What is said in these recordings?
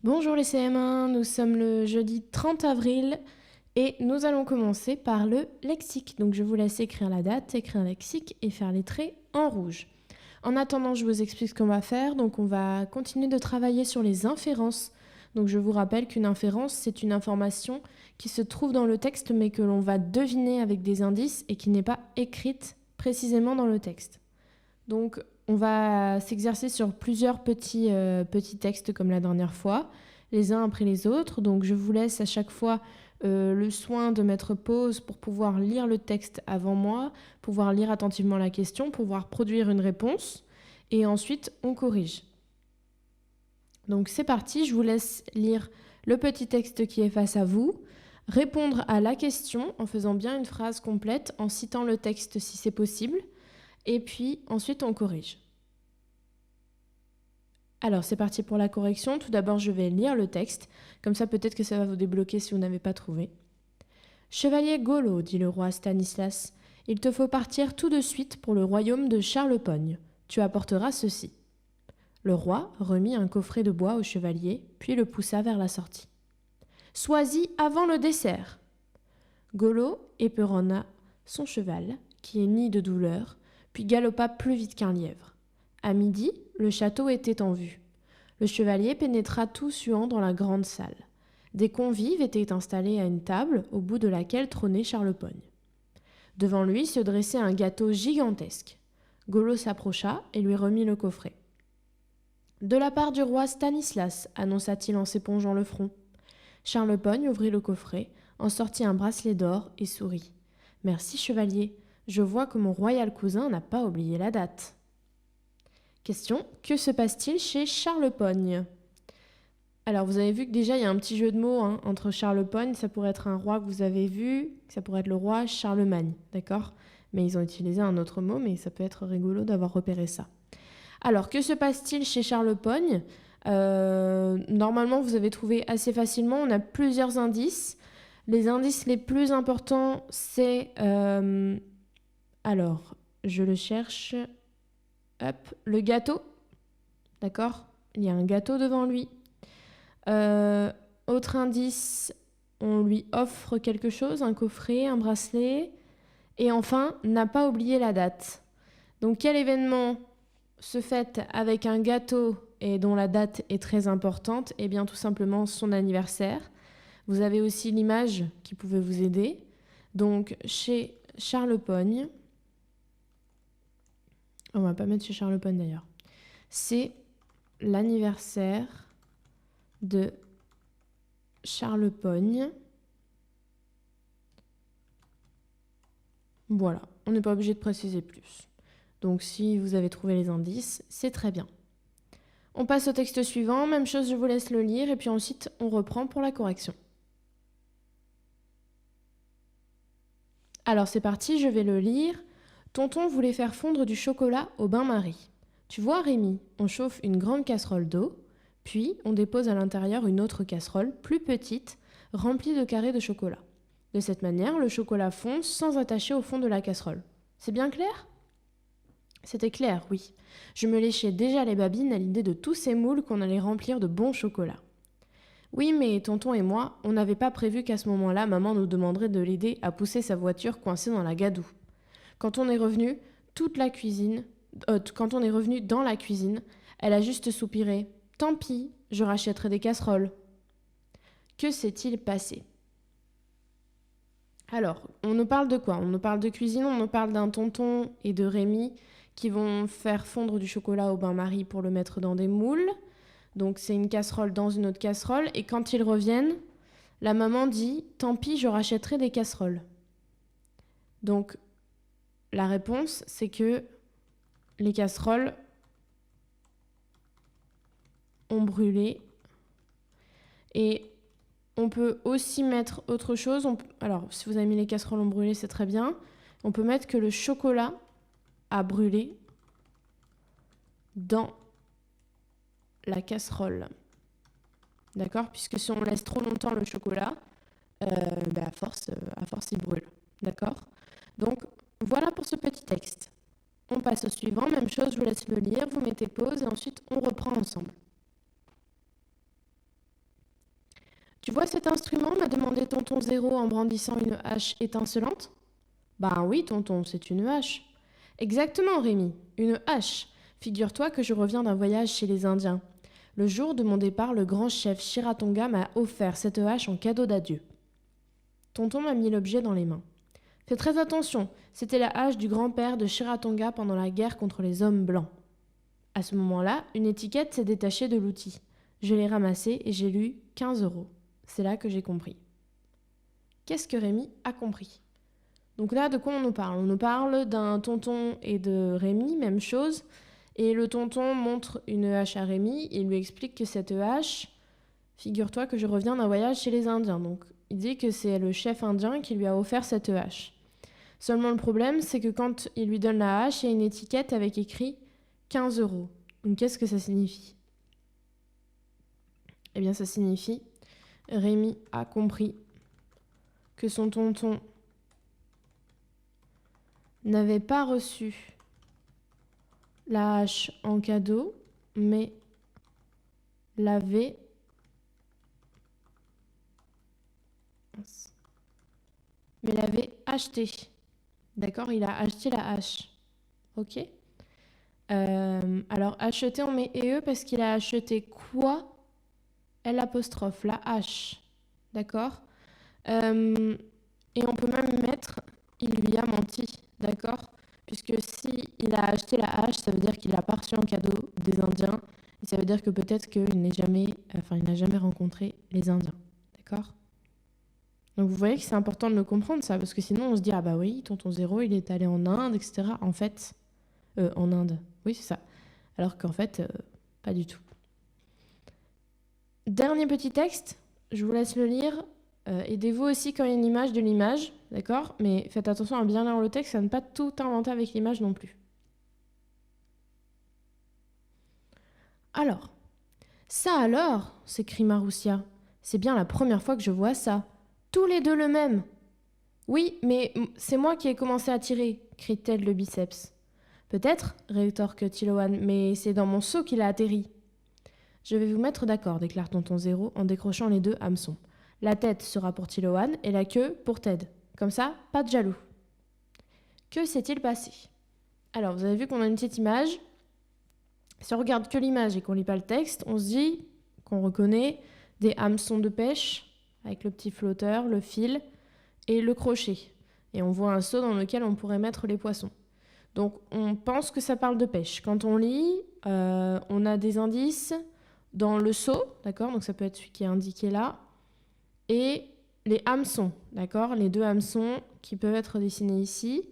Bonjour les CM1, nous sommes le jeudi 30 avril et nous allons commencer par le lexique. Donc je vous laisse écrire la date, écrire le lexique et faire les traits en rouge. En attendant, je vous explique ce qu'on va faire. Donc on va continuer de travailler sur les inférences. Donc je vous rappelle qu'une inférence, c'est une information qui se trouve dans le texte mais que l'on va deviner avec des indices et qui n'est pas écrite précisément dans le texte. Donc on va s'exercer sur plusieurs petits textes comme la dernière fois, les uns après les autres. Donc je vous laisse à chaque fois le soin de mettre pause pour pouvoir lire le texte avant moi, pouvoir lire attentivement la question, pouvoir produire une réponse et ensuite on corrige. Donc c'est parti, je vous laisse lire le petit texte qui est face à vous, répondre à la question en faisant bien une phrase complète, en citant le texte si c'est possible, et puis ensuite on corrige. Alors c'est parti pour la correction. Tout d'abord je vais lire le texte, comme ça peut-être que ça va vous débloquer si vous n'avez pas trouvé. Chevalier Golo, dit le roi Stanislas, il te faut partir tout de suite pour le royaume de Charlepogne. Tu apporteras ceci. Le roi remit un coffret de bois au chevalier, puis le poussa vers la sortie. Sois-y avant le dessert. Golo éperonna son cheval, qui hennit de douleur, puis galopa plus vite qu'un lièvre. À midi, le château était en vue. Le chevalier pénétra tout suant dans la grande salle. Des convives étaient installés à une table au bout de laquelle trônait Charlepogne. Devant lui se dressait un gâteau gigantesque. Golo s'approcha et lui remit le coffret. « De la part du roi Stanislas, annonça-t-il en s'épongeant le front. Charlepogne ouvrit le coffret, en sortit un bracelet d'or et sourit. « Merci, chevalier. Je vois que mon royal cousin n'a pas oublié la date. » Question, que se passe-t-il chez Charlepogne ? Alors, vous avez vu que déjà, il y a un petit jeu de mots entre Charlepogne, ça pourrait être un roi que vous avez vu, ça pourrait être le roi Charlemagne, d'accord ? Mais ils ont utilisé un autre mot, mais ça peut être rigolo d'avoir repéré ça. Alors, que se passe-t-il chez Charlepogne ? Normalement, vous avez trouvé assez facilement, on a plusieurs indices. Les indices les plus importants, c'est... alors, je le cherche... Hop, le gâteau, d'accord ? Il y a un gâteau devant lui. Autre indice, on lui offre quelque chose, un coffret, un bracelet. Et enfin, n'a pas oublié la date. Donc quel événement se fête avec un gâteau et dont la date est très importante ? Eh bien tout simplement son anniversaire. Vous avez aussi l'image qui pouvait vous aider. Donc chez Charlepogne, on va pas mettre chez Charlepogne d'ailleurs. C'est l'anniversaire de Charlepogne. Voilà, on n'est pas obligé de préciser plus. Donc si vous avez trouvé les indices, c'est très bien. On passe au texte suivant, même chose, je vous laisse le lire et puis ensuite on reprend pour la correction. Alors c'est parti, je vais le lire. Tonton voulait faire fondre du chocolat au bain-marie. Tu vois, Rémi, on chauffe une grande casserole d'eau, puis on dépose à l'intérieur une autre casserole, plus petite, remplie de carrés de chocolat. De cette manière, le chocolat fond sans attacher au fond de la casserole. C'est bien clair ? C'était clair, oui. Je me léchais déjà les babines à l'idée de tous ces moules qu'on allait remplir de bon chocolat. Oui, mais tonton et moi, on n'avait pas prévu qu'à ce moment-là, maman nous demanderait de l'aider à pousser sa voiture coincée dans la gadoue. Quand on est revenu dans la cuisine, elle a juste soupiré. Tant pis, je rachèterai des casseroles. Que s'est-il passé ? Alors, on nous parle de quoi ? On nous parle de cuisine, on nous parle d'un tonton et de Rémi qui vont faire fondre du chocolat au bain-marie pour le mettre dans des moules. Donc c'est une casserole dans une autre casserole. Et quand ils reviennent, la maman dit « Tant pis, je rachèterai des casseroles ». Donc la réponse, c'est que les casseroles ont brûlé. Et on peut aussi mettre autre chose. Alors, si vous avez mis les casseroles ont brûlé, c'est très bien. On peut mettre que le chocolat a brûlé dans la casserole. D'accord ? Puisque si on laisse trop longtemps le chocolat, à force, il brûle. D'accord ? Donc, voilà pour ce petit texte. On passe au suivant, même chose, je vous laisse le lire, vous mettez pause et ensuite on reprend ensemble. Tu vois cet instrument m'a demandé tonton Zéro en brandissant une hache étincelante. Ben oui, tonton, c'est une hache. Exactement, Rémi, une hache. Figure-toi que je reviens d'un voyage chez les Indiens. Le jour de mon départ, le grand chef Shiratonga m'a offert cette hache en cadeau d'adieu. Tonton m'a mis l'objet dans les mains. Fais très attention, c'était la hache du grand-père de Shiratonga pendant la guerre contre les hommes blancs. À ce moment-là, une étiquette s'est détachée de l'outil. Je l'ai ramassée et j'ai lu 15 euros. C'est là que j'ai compris. Qu'est-ce que Rémi a compris? Donc là, de quoi on nous parle? On nous parle d'un tonton et de Rémi, même chose. Et le tonton montre une hache à Rémi. Il lui explique que cette hache, figure-toi que je reviens d'un voyage chez les Indiens. Donc il dit que c'est le chef indien qui lui a offert cette hache. Seulement le problème, c'est que quand il lui donne la hache, il y a une étiquette avec écrit 15 euros. Donc qu'est-ce que ça signifie? Eh bien ça signifie Rémi a compris que son tonton n'avait pas reçu la hache en cadeau, mais l'avait acheté. D'accord? Il a acheté la hache. Ok? Alors, acheter, on met EE parce qu'il a acheté quoi? L apostrophe, la hache. D'accord? Et on peut même mettre il lui a menti. D'accord? Puisque si il a acheté la hache, ça veut dire qu'il a pas reçu en cadeau des Indiens. Et ça veut dire que peut-être qu'il il n'a jamais rencontré les Indiens. D'accord? Donc vous voyez que c'est important de le comprendre ça, parce que sinon on se dit ah bah oui, tonton Zéro il est allé en Inde, etc. En fait, en Inde, oui c'est ça. Alors qu'en fait, pas du tout. Dernier petit texte, je vous laisse le lire. Aidez-vous aussi quand il y a une image de l'image, d'accord? Mais faites attention à bien lire le texte, à ne pas tout inventer avec l'image non plus. Alors, ça alors, s'écrie Maroussia. C'est bien la première fois que je vois ça. Tous les deux le même. Oui, mais c'est moi qui ai commencé à tirer, crie Ted le biceps. Peut-être, rétorque Tiloan, mais c'est dans mon seau qu'il a atterri. Je vais vous mettre d'accord, déclare tonton Zéro en décrochant les deux hameçons. La tête sera pour Tiloan et la queue pour Ted. Comme ça, pas de jaloux. Que s'est-il passé? Alors, vous avez vu qu'on a une petite image. Si on regarde que l'image et qu'on lit pas le texte, on se dit qu'on reconnaît des hameçons de pêche avec le petit flotteur, le fil et le crochet. Et on voit un seau dans lequel on pourrait mettre les poissons. Donc on pense que ça parle de pêche. Quand on lit, on a des indices dans le seau, d'accord? Donc ça peut être celui qui est indiqué là. Et les hameçons, d'accord? Les deux hameçons qui peuvent être dessinés ici.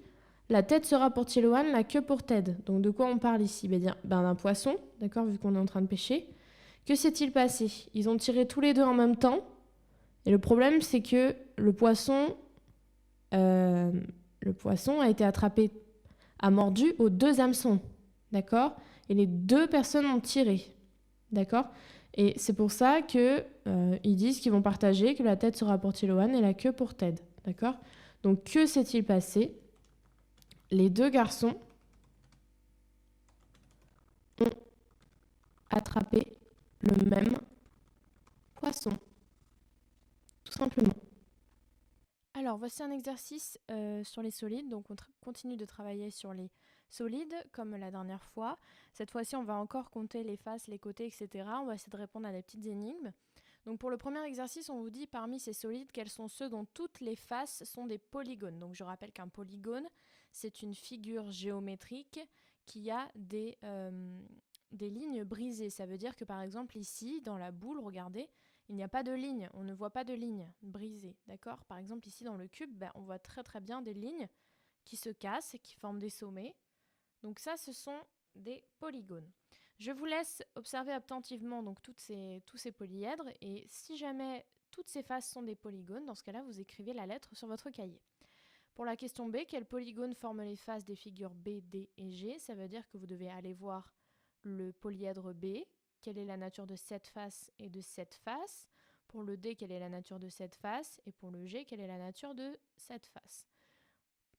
La tête sera pour Tiloan, la queue pour Ted. Donc de quoi on parle ici? D'un poisson, d'accord, vu qu'on est en train de pêcher. Que s'est-il passé? Ils ont tiré tous les deux en même temps. Et le problème, c'est que le poisson a été attrapé, a mordu aux deux hameçons, d'accord? Et les deux personnes ont tiré, d'accord? Et c'est pour ça que ils disent qu'ils vont partager, que la tête sera pour Tiloan et la queue pour Ted, d'accord? Donc que s'est-il passé? Les deux garçons ont attrapé le même poisson, tout simplement. Alors, voici un exercice sur les solides. Donc, on continue de travailler sur les solides, comme la dernière fois. Cette fois-ci, on va encore compter les faces, les côtés, etc. On va essayer de répondre à des petites énigmes. Donc, pour le premier exercice, on vous dit, parmi ces solides, quels sont ceux dont toutes les faces sont des polygones. Donc, je rappelle qu'un polygone, c'est une figure géométrique qui a des lignes brisées. Ça veut dire que, par exemple, ici, dans la boule, regardez, il n'y a pas de ligne, on ne voit pas de ligne brisée, d'accord? Par exemple, ici dans le cube, on voit très très bien des lignes qui se cassent et qui forment des sommets. Donc ça, ce sont des polygones. Je vous laisse observer attentivement donc tous ces polyèdres et si jamais toutes ces faces sont des polygones, dans ce cas-là, vous écrivez la lettre sur votre cahier. Pour la question B, quel polygone forme les faces des figures B, D et G? Ça veut dire que vous devez aller voir le polyèdre B, quelle est la nature de cette face et de cette face. Pour le D, quelle est la nature de cette face. Et pour le G, quelle est la nature de cette face.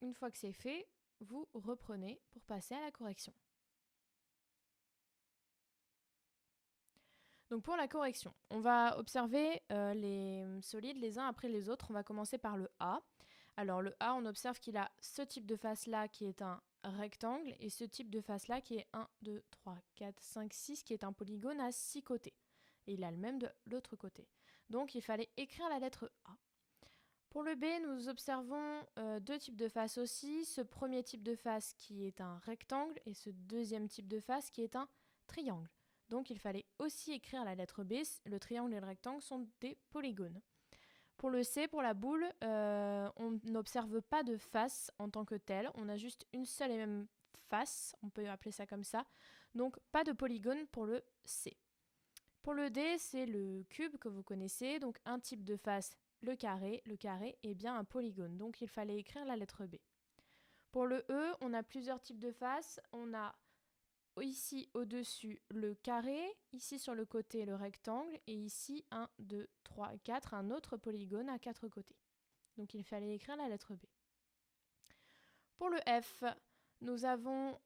Une fois que c'est fait, vous reprenez pour passer à la correction. Donc pour la correction, on va observer les solides les uns après les autres. On va commencer par le A. Alors le A, on observe qu'il a ce type de face-là qui est un rectangle et ce type de face-là qui est 1, 2, 3, 4, 5, 6 qui est un polygone à 6 côtés. Et il a le même de l'autre côté. Donc il fallait écrire la lettre A. Pour le B, nous observons deux types de faces aussi. Ce premier type de face qui est un rectangle et ce deuxième type de face qui est un triangle. Donc il fallait aussi écrire la lettre B. Le triangle et le rectangle sont des polygones. Pour le C, pour la boule, on n'observe pas de face en tant que telle. On a juste une seule et même face, on peut appeler ça comme ça. Donc pas de polygone pour le C. Pour le D, c'est le cube que vous connaissez. Donc un type de face, le carré. Le carré est bien un polygone. Donc il fallait écrire la lettre B. Pour le E, on a plusieurs types de faces. On a ici au-dessus le carré, ici sur le côté le rectangle, et ici 1, 2, 3, 4, un autre polygone à 4 côtés. Donc il fallait écrire la lettre B. Pour le F, nous avons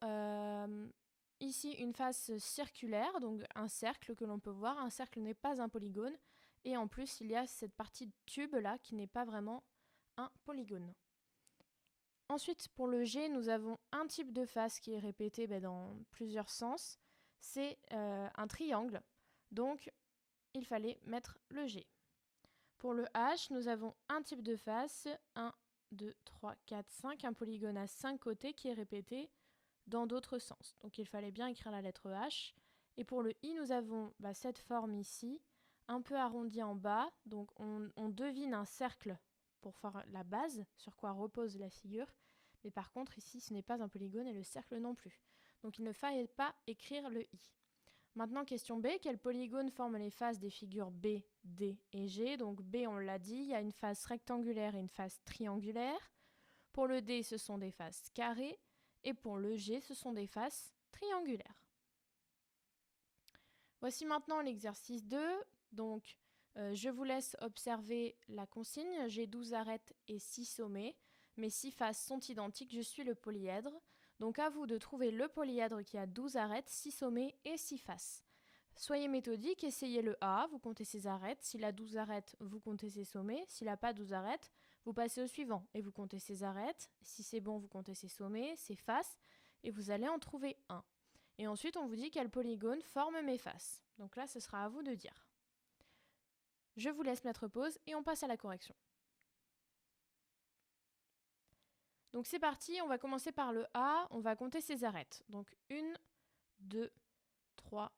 ici une face circulaire, donc un cercle que l'on peut voir. Un cercle n'est pas un polygone, et en plus il y a cette partie de tube là qui n'est pas vraiment un polygone. Ensuite, pour le G, nous avons un type de face qui est répété dans plusieurs sens. C'est un triangle, donc il fallait mettre le G. Pour le H, nous avons un type de face, 1, 2, 3, 4, 5, un polygone à 5 côtés qui est répété dans d'autres sens. Donc il fallait bien écrire la lettre H. Et pour le I, nous avons cette forme ici, un peu arrondie en bas. Donc on devine un cercle pour faire la base, sur quoi repose la figure. Mais par contre, ici, ce n'est pas un polygone et le cercle non plus. Donc il ne fallait pas écrire le I. Maintenant, question B, quel polygone forme les faces des figures B, D et G? Donc B, on l'a dit, il y a une face rectangulaire et une face triangulaire. Pour le D, ce sont des faces carrées. Et pour le G, ce sont des faces triangulaires. Voici maintenant l'exercice 2. Donc, je vous laisse observer la consigne. J'ai 12 arêtes et 6 sommets. Mes 6 faces sont identiques, je suis le polyèdre. Donc à vous de trouver le polyèdre qui a 12 arêtes, 6 sommets et 6 faces. Soyez méthodique, essayez le A, vous comptez ses arêtes. S'il a 12 arêtes, vous comptez ses sommets. S'il n'a pas 12 arêtes, vous passez au suivant et vous comptez ses arêtes. Si c'est bon, vous comptez ses sommets, ses faces et vous allez en trouver un. Et ensuite, on vous dit quel polygone forme mes faces. Donc là, ce sera à vous de dire. Je vous laisse mettre pause et on passe à la correction. Donc c'est parti, on va commencer par le A, on va compter ses arêtes. Donc 1, 2, 3,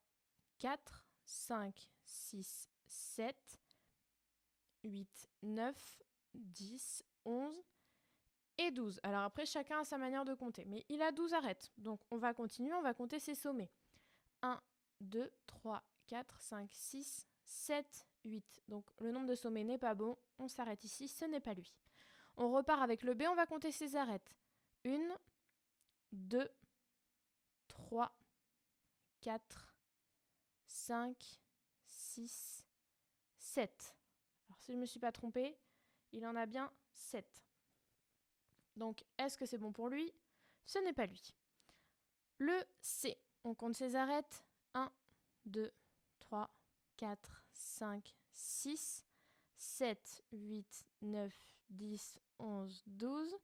4, 5, 6, 7, 8, 9, 10, 11 et 12. Alors après, chacun a sa manière de compter, mais il a 12 arêtes. Donc on va continuer, on va compter ses sommets. 1, 2, 3, 4, 5, 6, 7, 8. Donc le nombre de sommets n'est pas bon, on s'arrête ici, ce n'est pas lui. On repart avec le B, on va compter ses arêtes. 1, 2, 3, 4, 5, 6, 7. Alors si je ne me suis pas trompée, il en a bien 7. Donc est-ce que c'est bon pour lui? Ce n'est pas lui. Le C, on compte ses arêtes. 1, 2, 3, 4, 5, 6, 7, 8, 9, 10, 11, 12,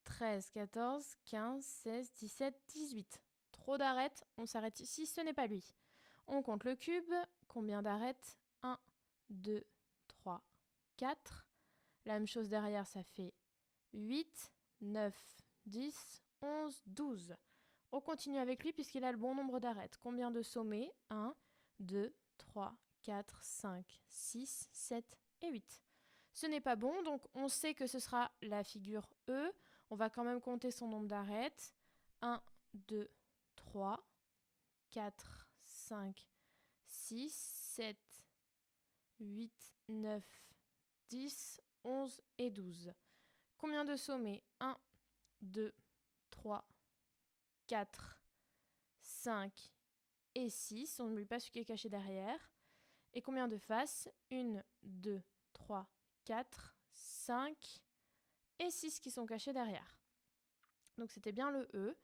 13, 14, 15, 16, 17, 18. Trop d'arêtes, on s'arrête ici, ce n'est pas lui. On compte le cube, combien d'arêtes? 1, 2, 3, 4. La même chose derrière, ça fait 8, 9, 10, 11, 12. On continue avec lui puisqu'il a le bon nombre d'arêtes. Combien de sommets? 1, 2, 3, 4, 5, 6, 7 et 8. Ce n'est pas bon, donc on sait que ce sera la figure E. On va quand même compter son nombre d'arêtes. 1, 2, 3, 4, 5, 6, 7, 8, 9, 10, 11 et 12. Combien de sommets? 1, 2, 3, 4, 5 et 6. On n'oublie pas ce qui est caché derrière. Et combien de faces? 1, 2, 3, 4, 5 et 6 qui sont cachés derrière. Donc c'était bien le E.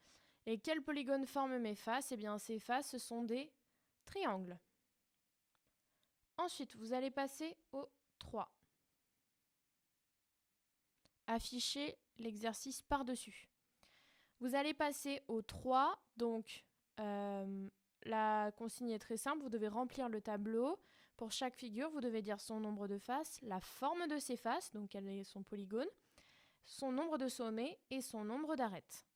Et quel polygone forme mes faces? Eh bien ces faces, ce sont des triangles. Ensuite, vous allez passer au 3. Affichez l'exercice par-dessus. Vous allez passer au 3, donc la consigne est très simple, vous devez remplir le tableau. Pour chaque figure, vous devez dire son nombre de faces, la forme de ses faces, donc quel est son polygone, son nombre de sommets et son nombre d'arêtes.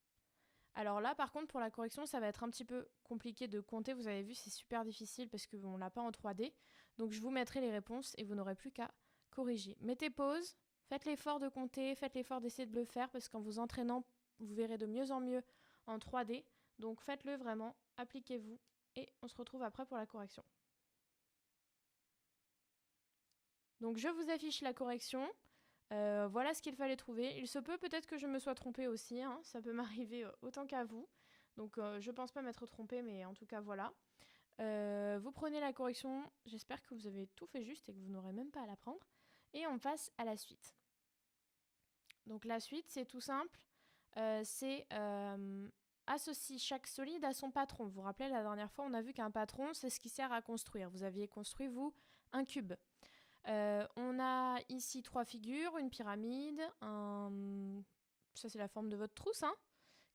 Alors là, par contre, pour la correction, ça va être un petit peu compliqué de compter. Vous avez vu, c'est super difficile parce qu'on ne l'a pas en 3D. Donc je vous mettrai les réponses et vous n'aurez plus qu'à corriger. Mettez pause, faites l'effort de compter, faites l'effort d'essayer de le faire parce qu'en vous entraînant, vous verrez de mieux en mieux en 3D. Donc faites-le vraiment, appliquez-vous et on se retrouve après pour la correction. Donc je vous affiche la correction. Voilà ce qu'il fallait trouver. Il se peut peut-être que je me sois trompée aussi, hein. Ça peut m'arriver autant qu'à vous. Donc je pense pas m'être trompée, mais en tout cas voilà. Vous prenez la correction, j'espère que vous avez tout fait juste et que vous n'aurez même pas à la prendre. Et on passe à la suite. Donc la suite, c'est tout simple. C'est associe chaque solide à son patron. Vous vous rappelez, la dernière fois, on a vu qu'un patron, c'est ce qui sert à construire. Vous aviez construit, vous, un cube. On a ici 3 figures, une pyramide, ça c'est la forme de votre trousse, hein,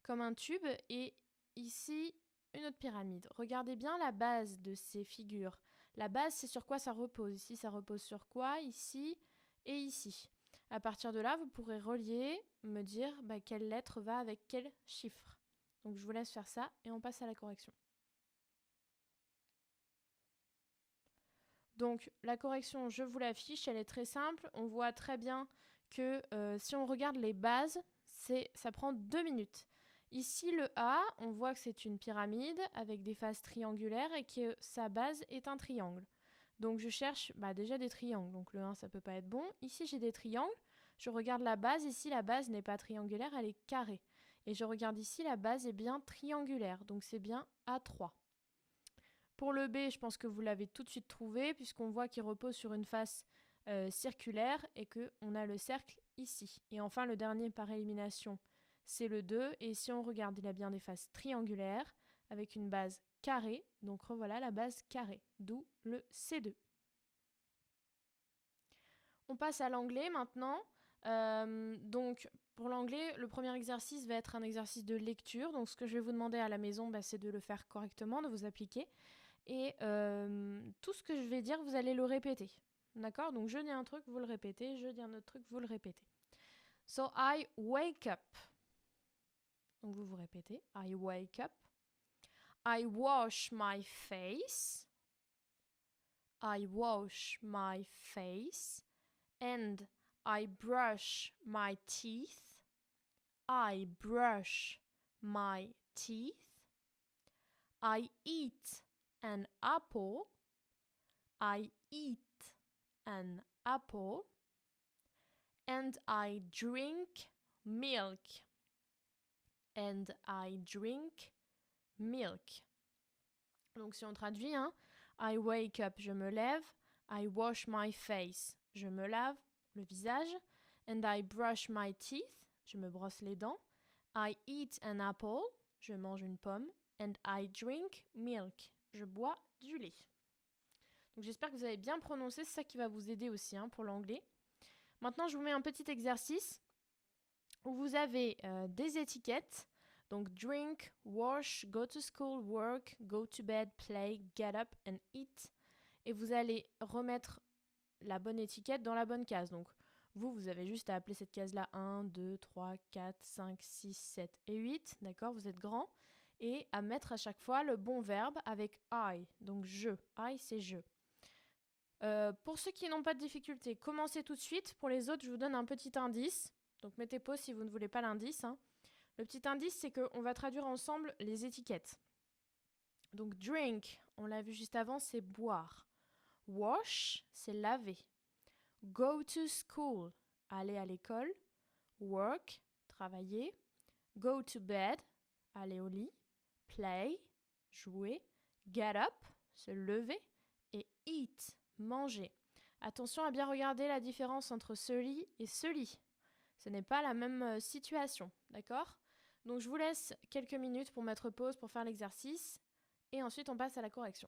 comme un tube, et ici une autre pyramide. Regardez bien la base de ces figures. La base, c'est sur quoi ça repose. Ici, ça repose sur quoi? Ici et ici. À partir de là, vous pourrez relier, me dire quelle lettre va avec quel chiffre. Donc je vous laisse faire ça et on passe à la correction. Donc la correction, je vous l'affiche, elle est très simple. On voit très bien que si on regarde les bases, ça prend 2 minutes. Ici, le A, on voit que c'est une pyramide avec des faces triangulaires et que sa base est un triangle. Donc je cherche déjà des triangles. Donc le 1, ça ne peut pas être bon. Ici, j'ai des triangles. Je regarde la base. Ici, la base n'est pas triangulaire, elle est carrée. Et je regarde ici, la base est bien triangulaire. Donc c'est bien A3. Pour le B, je pense que vous l'avez tout de suite trouvé, puisqu'on voit qu'il repose sur une face circulaire et qu'on a le cercle ici. Et enfin, le dernier par élimination, c'est le 2. Et si on regarde, il a bien des faces triangulaires avec une base carrée. Donc revoilà la base carrée, d'où le C2. On passe à l'anglais maintenant. Donc pour l'anglais, le premier exercice va être un exercice de lecture. Donc ce que je vais vous demander à la maison, c'est de le faire correctement, de vous appliquer. Et tout ce que je vais dire, vous allez le répéter. D'accord? Donc je dis un truc, vous le répétez. Je dis un autre truc, vous le répétez. So I wake up. Donc vous répétez. I wake up. I wash my face. I wash my face. And I brush my teeth. I brush my teeth. I eat an apple. I eat an apple. And I drink milk. And I drink milk. Donc si on traduit, I wake up, je me lève. I wash my face, je me lave le visage. And I brush my teeth, je me brosse les dents. I eat an apple, je mange une pomme. And I drink milk, je bois du lait. Donc j'espère que vous avez bien prononcé, c'est ça qui va vous aider aussi pour l'anglais. Maintenant, je vous mets un petit exercice où vous avez des étiquettes. Donc drink, wash, go to school, work, go to bed, play, get up and eat. Et vous allez remettre la bonne étiquette dans la bonne case. Donc vous avez juste à appeler cette case-là 1, 2, 3, 4, 5, 6, 7 et 8. D'accord? Vous êtes grand. Et à mettre à chaque fois le bon verbe avec I. Donc je. I, c'est je. Pour ceux qui n'ont pas de difficulté, commencez tout de suite. Pour les autres, je vous donne un petit indice. Donc mettez pause si vous ne voulez pas l'indice. Le petit indice, c'est qu'on va traduire ensemble les étiquettes. Donc drink, on l'a vu juste avant, c'est boire. Wash, c'est laver. Go to school, aller à l'école. Work, travailler. Go to bed, aller au lit. Play, jouer. Get up, se lever. Et eat, manger. Attention à bien regarder la différence entre ce lit et ce lit. Ce n'est pas la même situation, d'accord? Donc je vous laisse quelques minutes pour mettre pause pour faire l'exercice et ensuite on passe à la correction.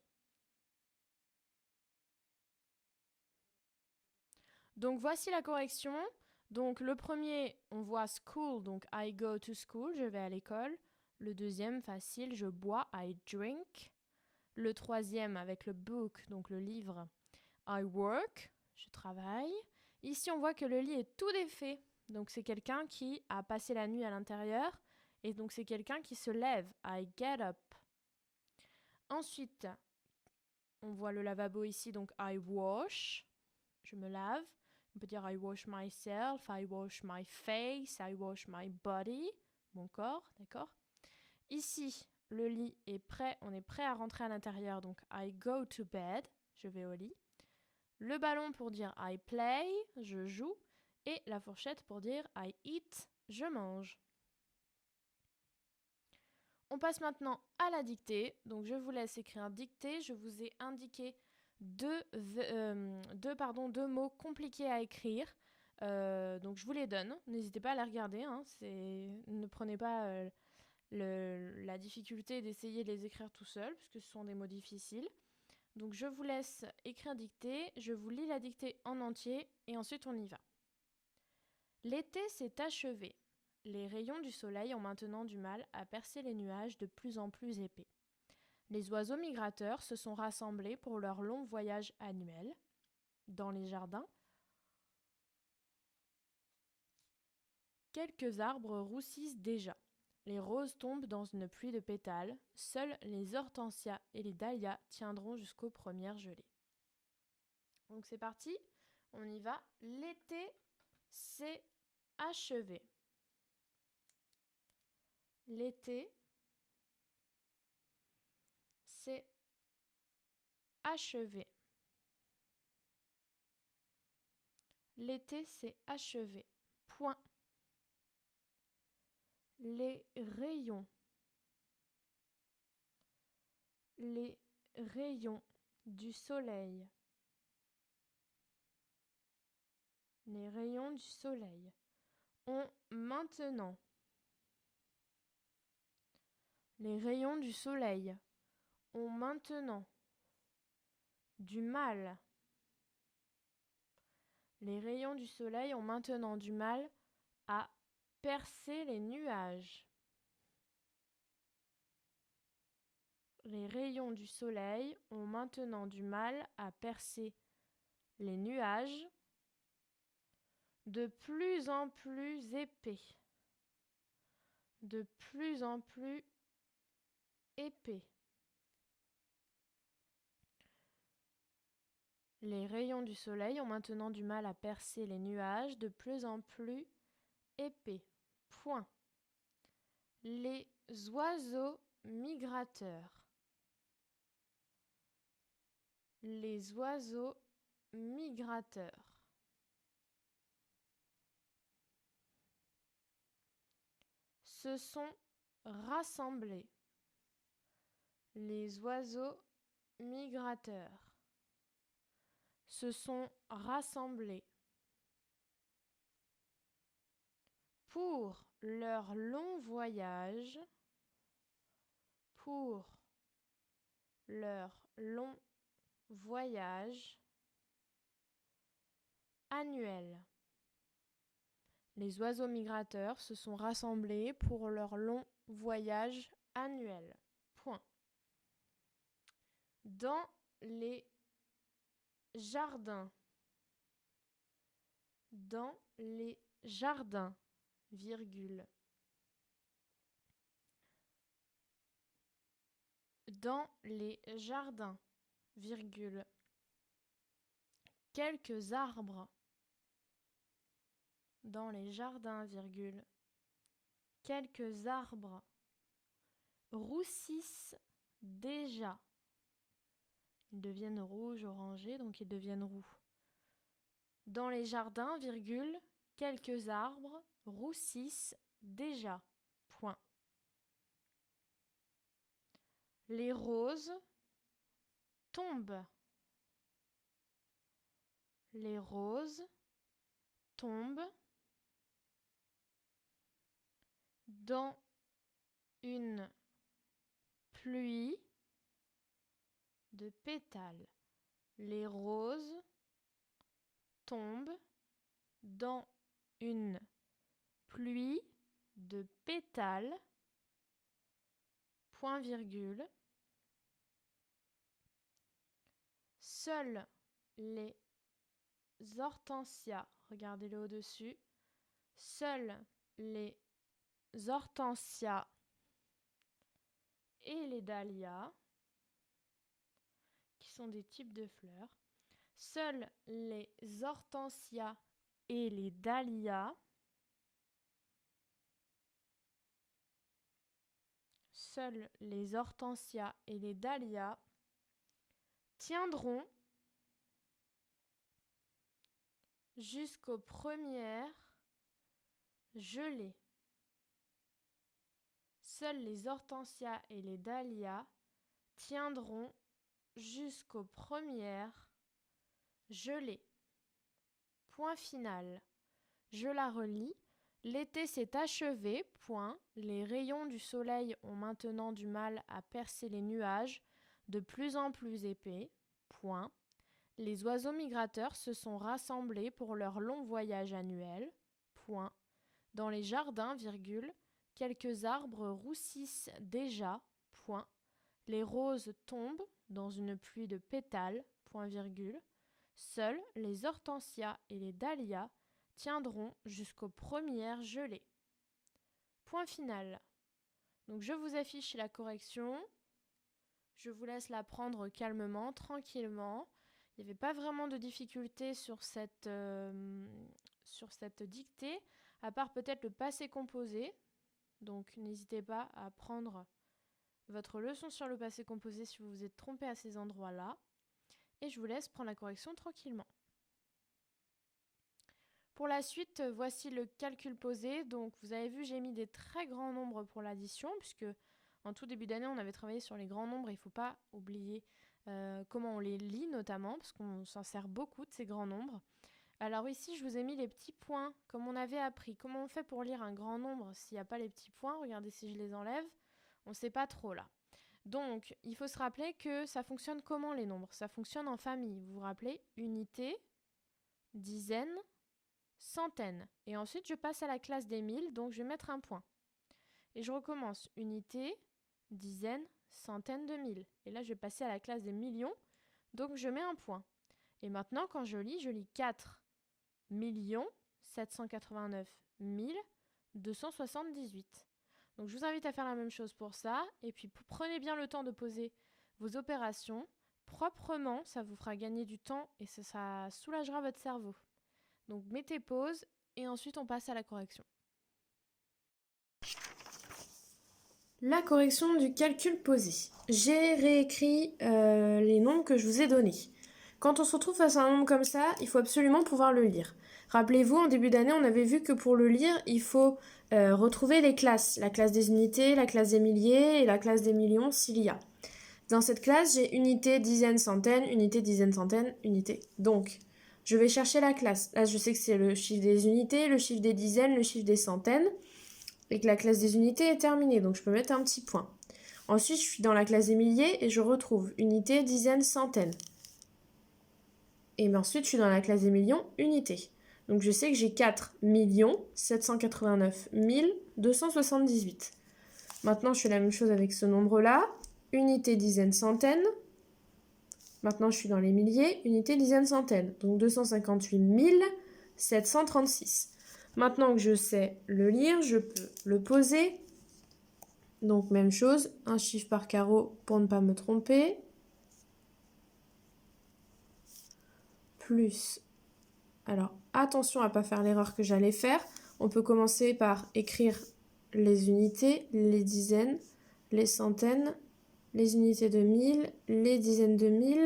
Donc voici la correction. Donc le premier, on voit school, donc I go to school, je vais à l'école. Le deuxième, facile, je bois, I drink. Le troisième, avec le book, donc le livre, I work, je travaille. Ici, on voit que le lit est tout défait. Donc c'est quelqu'un qui a passé la nuit à l'intérieur. Et donc c'est quelqu'un qui se lève, I get up. Ensuite, on voit le lavabo ici, donc I wash, je me lave. On peut dire I wash myself, I wash my face, I wash my body, mon corps, d'accord? Ici, le lit est prêt, on est prêt à rentrer à l'intérieur, donc I go to bed, je vais au lit. Le ballon pour dire I play, je joue. Et la fourchette pour dire I eat, je mange. On passe maintenant à la dictée. Donc je vous laisse écrire dictée. Je vous ai indiqué deux mots compliqués à écrire. Donc je vous les donne. N'hésitez pas à les regarder. Ne prenez pas la difficulté d'essayer de les écrire tout seul, puisque ce sont des mots difficiles. Donc je vous laisse écrire dictée. Je vous lis la dictée en entier et ensuite on y va. L'été s'est achevé. Les rayons du soleil ont maintenant du mal à percer les nuages de plus en plus épais. Les oiseaux migrateurs se sont rassemblés pour leur long voyage annuel. Dans les jardins, quelques arbres roussissent déjà. Les roses tombent dans une pluie de pétales. Seuls les hortensias et les dahlias tiendront jusqu'aux premières gelées. Donc c'est parti, on y va. L'été s'est achevé. L'été s'est achevé. L'été s'est achevé. Point. Les rayons. Les rayons du soleil. Les rayons du soleil ont maintenant. Les rayons du soleil ont maintenant du mal. Les rayons du soleil ont maintenant du mal à percer les nuages. Les rayons du soleil ont maintenant du mal à percer les nuages de plus en plus épais. De plus en plus épais. Les rayons du soleil ont maintenant du mal à percer les nuages de plus en plus épais. Point. Les oiseaux migrateurs. Les oiseaux migrateurs. Se sont rassemblés. Les oiseaux migrateurs se sont rassemblés pour leur long voyage, pour leur long voyage annuel. Les oiseaux migrateurs se sont rassemblés pour leur long voyage annuel. Point. Dans les jardins. Dans les jardins, virgule. Dans les jardins, virgule. Quelques arbres. Dans les jardins, virgule. Quelques arbres roussissent déjà. Ils deviennent rouges, orangés, donc ils deviennent roux. Dans les jardins, virgule, quelques arbres roussissent déjà. Point. Les roses tombent. Les roses tombent dans une pluie de pétales. Les roses tombe dans une pluie de pétales, point virgule. Seuls les hortensias, regardez-le au-dessus, seuls les hortensias et les dahlias, qui sont des types de fleurs, seuls les hortensias et les dahlias, seuls les hortensias et les dahlias tiendront jusqu'aux premières gelées. Seuls les hortensias et les dahlias tiendront jusqu'aux premières gelées. Point final. Je la relis. L'été s'est achevé, point. Les rayons du soleil ont maintenant du mal à percer les nuages, de plus en plus épais, point. Les oiseaux migrateurs se sont rassemblés pour leur long voyage annuel, point. Dans les jardins, virgule, quelques arbres roussissent déjà, point. Les roses tombent dans une pluie de pétales, point virgule. Seuls les hortensias et les dahlias tiendront jusqu'aux premières gelées. Point final. Donc je vous affiche la correction. Je vous laisse la prendre calmement, tranquillement. Il n'y avait pas vraiment de difficulté sur cette dictée, à part peut-être le passé composé. Donc n'hésitez pas à prendre votre leçon sur le passé composé si vous vous êtes trompé à ces endroits-là. Et je vous laisse prendre la correction tranquillement. Pour la suite, voici le calcul posé. Donc vous avez vu, j'ai mis des très grands nombres pour l'addition, puisque en tout début d'année, on avait travaillé sur les grands nombres. Il ne faut pas oublier comment on les lit notamment, parce qu'on s'en sert beaucoup de ces grands nombres. Alors ici, je vous ai mis les petits points, comme on avait appris. Comment on fait pour lire un grand nombre s'il n'y a pas les petits points? Regardez si je les enlève. On ne sait pas trop là. Donc, il faut se rappeler que ça fonctionne comment les nombres? Ça fonctionne en famille. Vous vous rappelez? Unité, dizaine, centaine. Et ensuite, je passe à la classe des 1000, donc je vais mettre un point. Et je recommence. Unité, dizaine, centaine de mille. Et là, je vais passer à la classe des millions, donc je mets un point. Et maintenant, quand je lis 4 789 278. Donc, je vous invite à faire la même chose pour ça. Et puis, prenez bien le temps de poser vos opérations proprement. Ça vous fera gagner du temps et ça soulagera votre cerveau. Donc, mettez pause et ensuite, on passe à la correction. La correction du calcul posé. J'ai réécrit les nombres que je vous ai donnés. Quand on se retrouve face à un nombre comme ça, il faut absolument pouvoir le lire. Rappelez-vous, en début d'année, on avait vu que pour le lire, il faut retrouver les classes. La classe des unités, la classe des milliers et la classe des millions s'il y a. Dans cette classe, j'ai unité, dizaine, centaine, unité, dizaine, centaine, unité. Donc, je vais chercher la classe. Là, je sais que c'est le chiffre des unités, le chiffre des dizaines, le chiffre des centaines. Et que la classe des unités est terminée, donc je peux mettre un petit point. Ensuite, je suis dans la classe des milliers et je retrouve unité, dizaine, centaine. Et ensuite, je suis dans la classe des millions, unité. Donc je sais que j'ai 4 789 278. Maintenant, je fais la même chose avec ce nombre-là. Unité, dizaine, centaine. Maintenant, je suis dans les milliers, unité, dizaine, centaine. Donc 258 736. Maintenant que je sais le lire, je peux le poser. Donc, même chose, un chiffre par carreau pour ne pas me tromper. Plus. Alors, attention à ne pas faire l'erreur que j'allais faire. On peut commencer par écrire les unités, les dizaines, les centaines, les unités de 1000, les dizaines de 1000,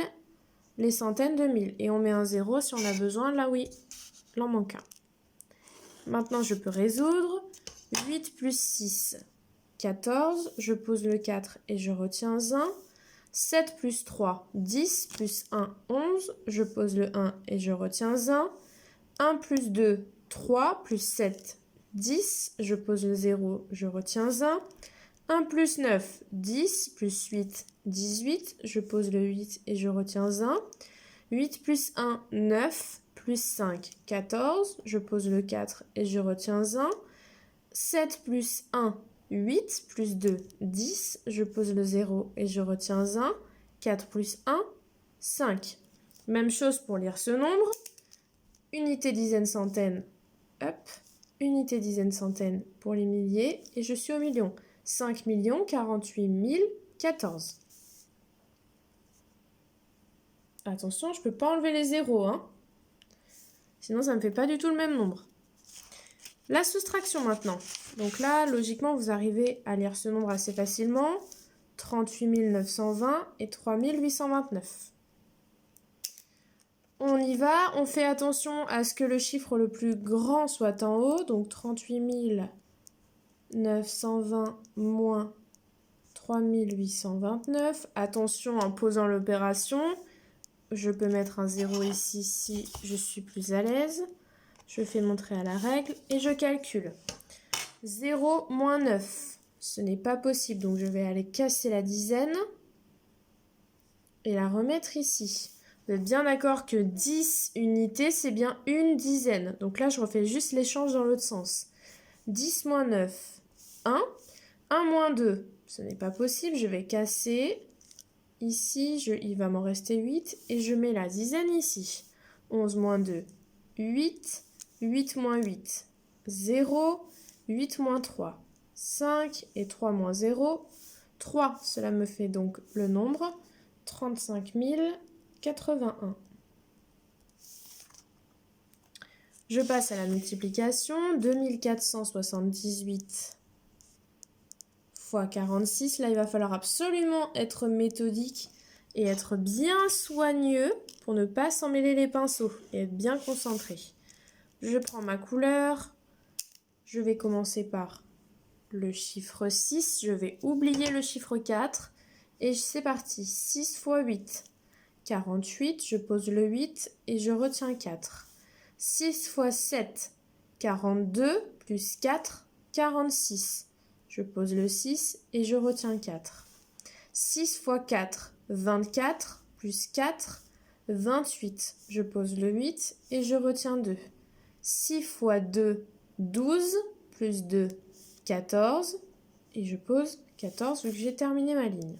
les centaines de 1000. Et on met un 0 si on a besoin. Là, oui, il en manque un. Maintenant, je peux résoudre. 8 plus 6, 14. Je pose le 4 et je retiens 1. 7 plus 3, 10. Plus 1, 11. Je pose le 1 et je retiens 1. 1 plus 2, 3. Plus 7, 10. Je pose le 0, je retiens 1. 1 plus 9, 10. Plus 8, 18. Je pose le 8 et je retiens 1. 8 plus 1, 9. plus 5, 14. Je pose le 4 et je retiens 1. 7 plus 1, 8. Plus 2, 10. Je pose le 0 et je retiens 1. 4 plus 1, 5. Même chose pour lire ce nombre. Unité, dizaine, centaine. Hop. Unité, dizaine, centaine pour les milliers. Et je suis au million. 5 48 014. Attention, je ne peux pas enlever les zéros, hein. Sinon, ça ne me fait pas du tout le même nombre. La soustraction maintenant. Donc là, logiquement, vous arrivez à lire ce nombre assez facilement. 38 920 et 3 829. On y va. On fait attention à ce que le chiffre le plus grand soit en haut. Donc 38 920 moins 3 829. Attention en posant l'opération. Je peux mettre un 0 ici si je suis plus à l'aise. Je fais montrer à la règle et je calcule. 0 moins 9, ce n'est pas possible. Donc je vais aller casser la dizaine et la remettre ici. Vous êtes bien d'accord que 10 unités, c'est bien une dizaine. Donc là, je refais juste l'échange dans l'autre sens. 10 moins 9, 1. 1 moins 2, ce n'est pas possible. Je vais casser. Ici, il va m'en rester 8 et je mets la dizaine ici. 11 moins 2, 8. 8 moins 8, 0. 8 moins 3, 5. Et 3 moins 0, 3. Cela me fait donc le nombre 35 081. Je passe à la multiplication. 2478 fois 46. Là, il va falloir absolument être méthodique et être bien soigneux pour ne pas s'en mêler les pinceaux et être bien concentré. Je prends ma couleur. Je vais commencer par le chiffre 6. Je vais oublier le chiffre 4. Et c'est parti. 6 fois 8. 48. Je pose le 8 et je retiens 4. 6 fois 7. 42. Plus 4. 46. Je pose le 6 et je retiens 4. 6 fois 4, 24, plus 4, 28. Je pose le 8 et je retiens 2. 6 fois 2, 12, plus 2, 14. Et je pose 14 vu que j'ai terminé ma ligne.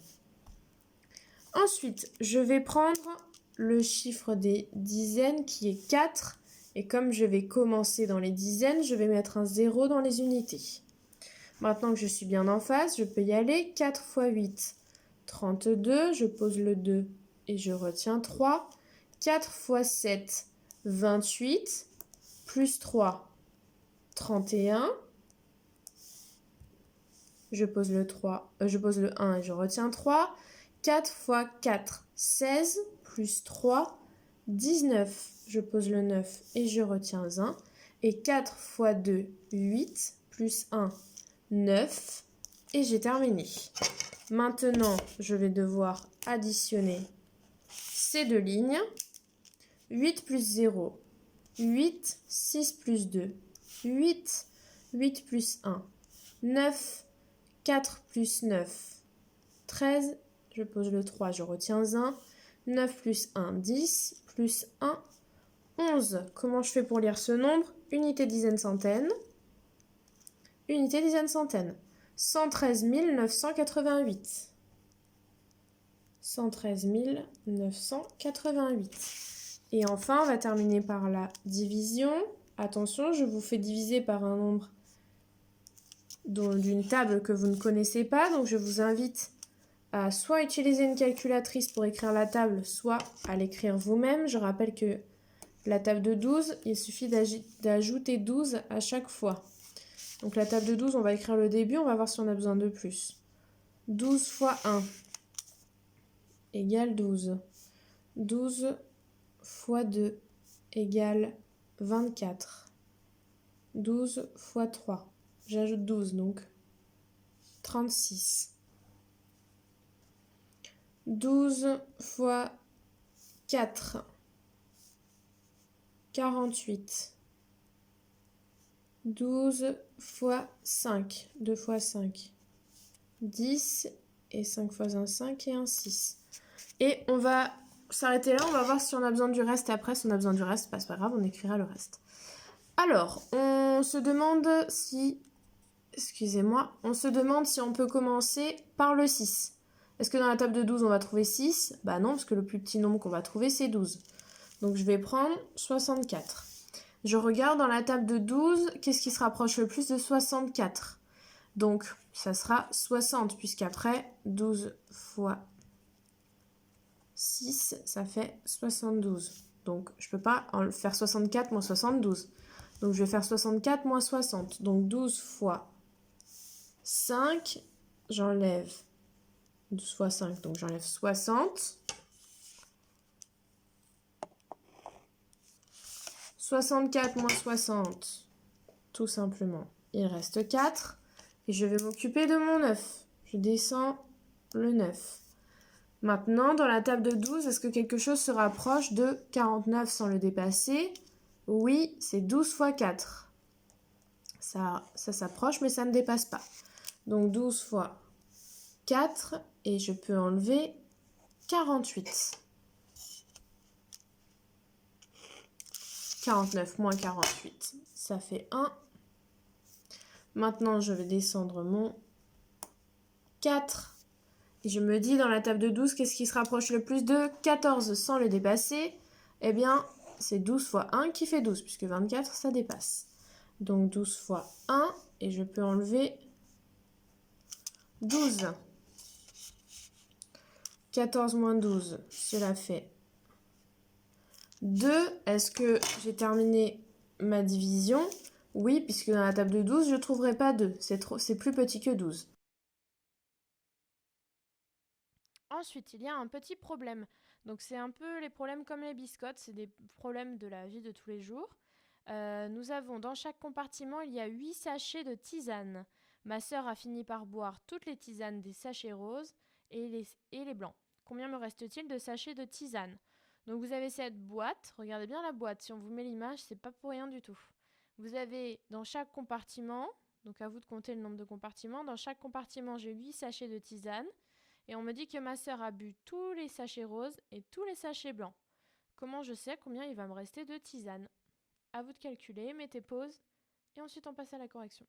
Ensuite, je vais prendre le chiffre des dizaines qui est 4. Et comme je vais commencer dans les dizaines, je vais mettre un 0 dans les unités. Maintenant que je suis bien en face, je peux y aller. 4 fois 8, 32. Je pose le 2 et je retiens 3. 4 fois 7, 28. Plus 3, 31. Je pose le 1 et je retiens 3. 4 fois 4, 16. Plus 3, 19. Je pose le 9 et je retiens 1. Et 4 fois 2, 8. Plus 1, 9 et j'ai terminé. Maintenant, je vais devoir additionner ces deux lignes. 8 plus 0, 8, 6 plus 2, 8, 8 plus 1, 9, 4 plus 9, 13, je pose le 3, je retiens 1, 9 plus 1, 10, plus 1, 11. Comment je fais pour lire ce nombre? Unité, dizaine, centaine. Unité, dizaine, centaine. 113 988. 113 988. Et enfin, on va terminer par la division. Attention, je vous fais diviser par un nombre d'une table que vous ne connaissez pas. Donc, je vous invite à soit utiliser une calculatrice pour écrire la table, soit à l'écrire vous-même. Je rappelle que la table de 12, il suffit d'ajouter 12 à chaque fois. Donc la table de 12, on va écrire le début, on va voir si on a besoin de plus. 12 fois 1 égale 12. 12 fois 2 égale 24. 12 fois 3, j'ajoute 12 donc 36. 12 fois 4, 48. 12 fois 5, 2 fois 5, 10 et 5 fois 1, 5 et 1, 6. Et on va s'arrêter là. On va voir si on a besoin du reste après. Si on a besoin du reste, c'est pas grave, on écrira le reste. Alors, on se demande si... Excusez-moi. On se demande si on peut commencer par le 6. Est-ce que dans la table de 12, on va trouver 6? Bah non, parce que le plus petit nombre qu'on va trouver, c'est 12. Donc, je vais prendre 64. Je regarde dans la table de 12, qu'est-ce qui se rapproche le plus de 64? Donc, ça sera 60, puisqu'après, 12 fois 6, ça fait 72. Donc, je ne peux pas faire 64 moins 72. Donc, je vais faire 64 moins 60. Donc, 12 fois 5, j'enlève 12 fois 5, donc j'enlève 60. 64 moins 60, tout simplement, il reste 4. Et je vais m'occuper de mon 9. Je descends le 9. Maintenant, dans la table de 12, est-ce que quelque chose se rapproche de 49 sans le dépasser? Oui, c'est 12 fois 4. Ça s'approche, mais ça ne dépasse pas. Donc 12 fois 4, et je peux enlever 48. 49 moins 48, ça fait 1. Maintenant, je vais descendre mon 4. Et je me dis, dans la table de 12, qu'est-ce qui se rapproche le plus de 14 sans le dépasser? Eh bien, c'est 12 fois 1 qui fait 12, puisque 24, ça dépasse. Donc 12 fois 1, et je peux enlever 12. 14 moins 12, cela fait 2. Est-ce que j'ai terminé ma division? Oui, puisque dans la table de 12, je ne trouverai pas 2. C'est plus petit que 12. Ensuite, il y a un petit problème. Donc c'est un peu les problèmes comme les biscottes, c'est des problèmes de la vie de tous les jours. Nous avons dans chaque compartiment, il y a 8 sachets de tisane. Ma sœur a fini par boire toutes les tisanes des sachets roses et les blancs. Combien me reste-t-il de sachets de tisane? Donc vous avez cette boîte, regardez bien la boîte, si on vous met l'image, c'est pas pour rien du tout. Vous avez dans chaque compartiment, donc à vous de compter le nombre de compartiments, dans chaque compartiment j'ai 8 sachets de tisane. Et on me dit que ma sœur a bu tous les sachets roses et tous les sachets blancs. Comment je sais combien il va me rester de tisane? À vous de calculer, mettez pause et ensuite on passe à la correction.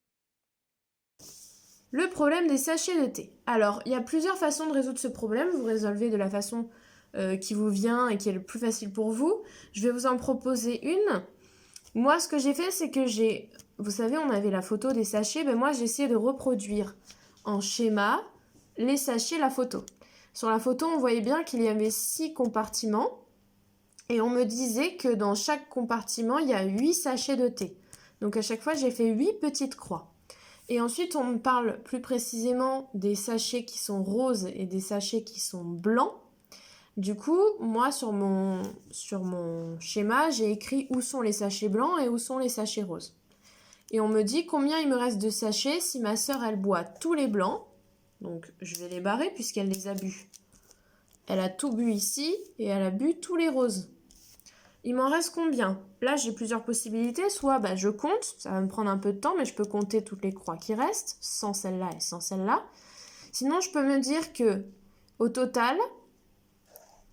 Le problème des sachets de thé. Alors, il y a plusieurs façons de résoudre ce problème. Vous résolvez de la façon qui vous vient et qui est le plus facile pour vous. Je vais vous en proposer une. Moi, ce que j'ai fait, c'est que vous savez, on avait la photo des sachets. Ben moi, j'ai essayé de reproduire en schéma les sachets, la photo. Sur la photo, on voyait bien qu'il y avait 6 compartiments. Et on me disait que dans chaque compartiment, il y a 8 sachets de thé. Donc à chaque fois, j'ai fait 8 petites croix. Et ensuite, on me parle plus précisément des sachets qui sont roses et des sachets qui sont blancs. Du coup, moi, sur mon schéma, j'ai écrit où sont les sachets blancs et où sont les sachets roses. Et on me dit combien il me reste de sachets si ma sœur, elle boit tous les blancs. Donc, je vais les barrer puisqu'elle les a bu. Elle a tout bu ici et elle a bu tous les roses. Il m'en reste combien? Là, j'ai plusieurs possibilités. Soit je compte, ça va me prendre un peu de temps, mais je peux compter toutes les croix qui restent, sans celle-là et sans celle-là. Sinon, je peux me dire que au total,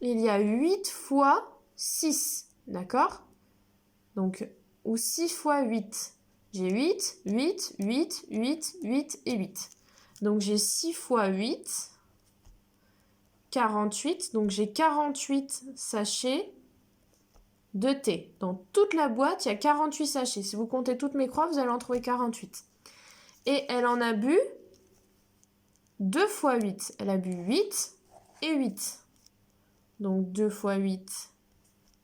il y a 8 fois 6, d'accord? Donc, ou 6 fois 8. J'ai 8, 8, 8, 8, 8 et 8. Donc, j'ai 6 fois 8, 48. Donc, j'ai 48 sachets de thé. Dans toute la boîte, il y a 48 sachets. Si vous comptez toutes mes croix, vous allez en trouver 48. Et elle en a bu 2 fois 8. Elle a bu 8 et 8. Donc 2 fois 8,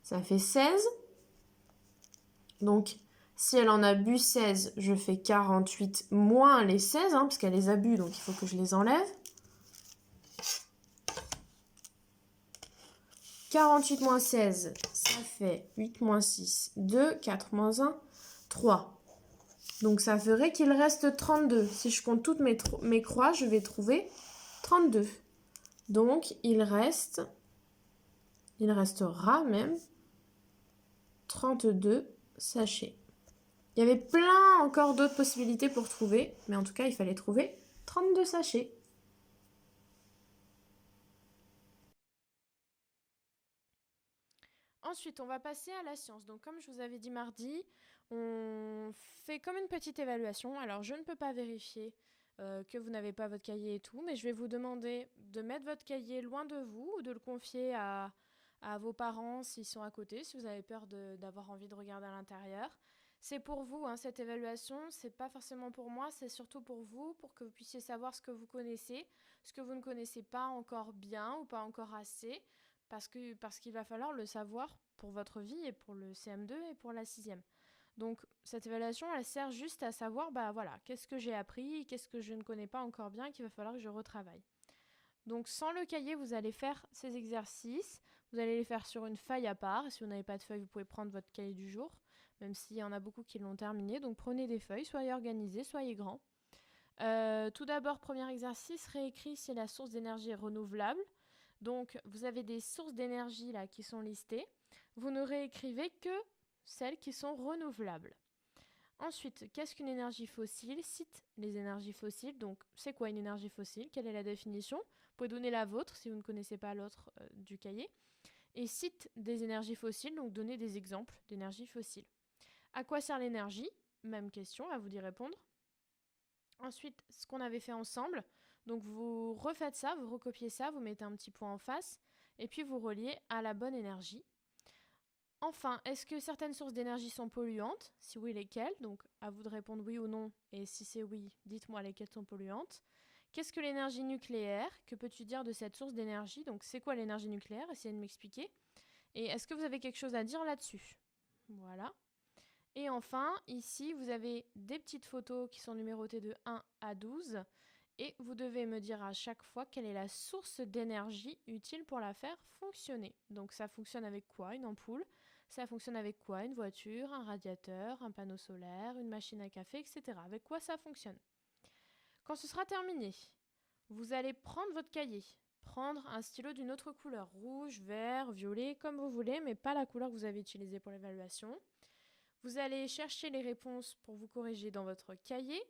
ça fait 16. Donc si elle en a bu 16, je fais 48 moins les 16, parce qu'elle les a bu, donc il faut que je les enlève. 48 moins 16, ça fait 8 moins 6, 2, 4 moins 1, 3. Donc ça ferait qu'il reste 32. Si je compte toutes mes croix, je vais trouver 32. Donc il restera même 32 sachets. Il y avait plein encore d'autres possibilités pour trouver, mais en tout cas, il fallait trouver 32 sachets. Ensuite, on va passer à la science. Donc, comme je vous avais dit mardi, on fait comme une petite évaluation. Alors, je ne peux pas vérifier que vous n'avez pas votre cahier et tout, mais je vais vous demander de mettre votre cahier loin de vous ou de le confier à vos parents s'ils sont à côté, si vous avez peur d'avoir envie de regarder à l'intérieur. C'est pour vous, hein, cette évaluation, c'est pas forcément pour moi, c'est surtout pour vous, pour que vous puissiez savoir ce que vous connaissez, ce que vous ne connaissez pas encore bien ou pas encore assez, parce qu'il va falloir le savoir pour votre vie et pour le CM2 et pour la sixième. Donc cette évaluation, elle sert juste à savoir, bah voilà, qu'est-ce que j'ai appris, qu'est-ce que je ne connais pas encore bien, qu'il va falloir que je retravaille. Donc sans le cahier, vous allez faire ces exercices, vous allez les faire sur une feuille à part. Si vous n'avez pas de feuille, vous pouvez prendre votre cahier du jour, même s'il y en a beaucoup qui l'ont terminé. Donc prenez des feuilles, soyez organisés, soyez grands. Tout d'abord, premier exercice, réécrit si la source d'énergie est renouvelable. Donc vous avez des sources d'énergie là qui sont listées. Vous ne réécrivez que celles qui sont renouvelables. Ensuite, qu'est-ce qu'une énergie fossile? Cite les énergies fossiles. Donc, c'est quoi une énergie fossile? Quelle est la définition? Vous pouvez donner la vôtre si vous ne connaissez pas l'autre du cahier. Et cite des énergies fossiles, donc donnez des exemples d'énergie fossile. À quoi sert l'énergie? Même question, à vous d'y répondre. Ensuite, ce qu'on avait fait ensemble, donc vous refaites ça, vous recopiez ça, vous mettez un petit point en face, et puis vous reliez à la bonne énergie. Enfin, est-ce que certaines sources d'énergie sont polluantes? Si oui, lesquelles? Donc, à vous de répondre oui ou non. Et si c'est oui, dites-moi lesquelles sont polluantes. Qu'est-ce que l'énergie nucléaire? Que peux-tu dire de cette source d'énergie? Donc, c'est quoi l'énergie nucléaire? Essayez de m'expliquer. Et est-ce que vous avez quelque chose à dire là-dessus? Voilà. Et enfin, ici, vous avez des petites photos qui sont numérotées de 1 à 12. Et vous devez me dire à chaque fois quelle est la source d'énergie utile pour la faire fonctionner. Donc ça fonctionne avec quoi? Une ampoule. Ça fonctionne avec quoi? Une voiture, un radiateur, un panneau solaire, une machine à café, etc. Avec quoi ça fonctionne? Quand ce sera terminé, vous allez prendre votre cahier, prendre un stylo d'une autre couleur, rouge, vert, violet, comme vous voulez, mais pas la couleur que vous avez utilisée pour l'évaluation. Vous allez chercher les réponses pour vous corriger dans votre cahier.